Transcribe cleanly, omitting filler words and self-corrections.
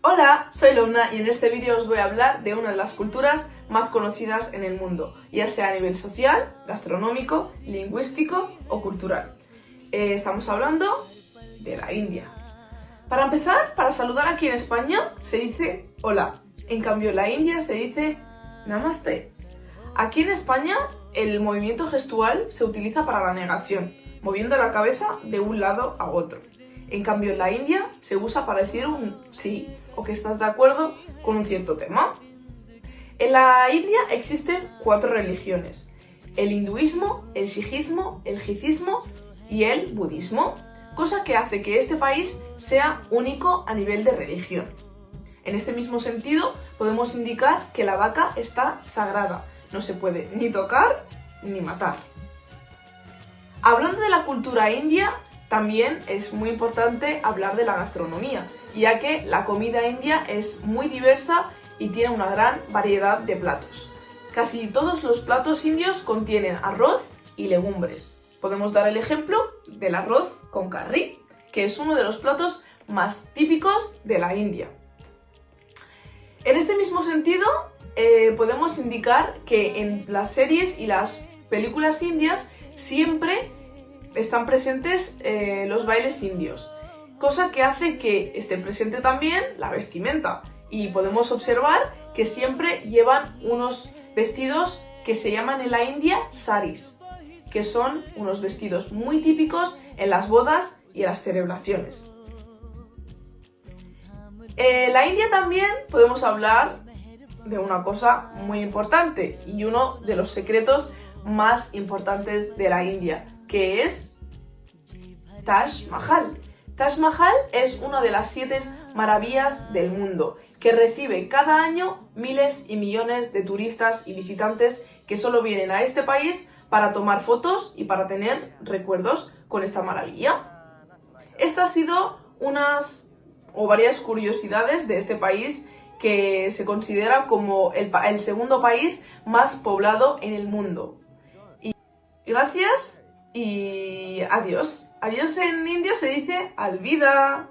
Hola, soy Lorna y en este vídeo os voy a hablar de una de las culturas más conocidas en el mundo, ya sea a nivel social, gastronómico, lingüístico o cultural. Estamos hablando de la India. Para empezar, para saludar aquí en España se dice hola, en cambio en la India se dice namaste. Aquí en España el movimiento gestual se utiliza para la negación, moviendo la cabeza de un lado a otro. En cambio en la India se usa para decir un sí o que estás de acuerdo con un cierto tema. En la India existen 4 religiones: el hinduismo, el sijismo, el jaicismo y el budismo, cosa que hace que este país sea único a nivel de religión. En este mismo sentido, podemos indicar que la vaca está sagrada, no se puede ni tocar ni matar. Hablando de la cultura india, también es muy importante hablar de la gastronomía, ya que la comida india es muy diversa y tiene una gran variedad de platos. Casi todos los platos indios contienen arroz y legumbres. Podemos dar el ejemplo del arroz con curry, que es uno de los platos más típicos de la India. En este mismo sentido, podemos indicar que en las series y las películas indias siempre están presentes los bailes indios, cosa que hace que esté presente también la vestimenta, y podemos observar que siempre llevan unos vestidos que se llaman en la India saris, que son unos vestidos muy típicos en las bodas y en las celebraciones. En la India también podemos hablar de una cosa muy importante y uno de los secretos más importantes de la India, que es Taj Mahal. Taj Mahal es una de las 7 maravillas del mundo, que recibe cada año miles y millones de turistas y visitantes que solo vienen a este país para tomar fotos y para tener recuerdos con esta maravilla. Esta ha sido varias curiosidades de este país, que se considera como el segundo país más poblado en el mundo. Y gracias y adiós. Adiós en indio se dice alvida.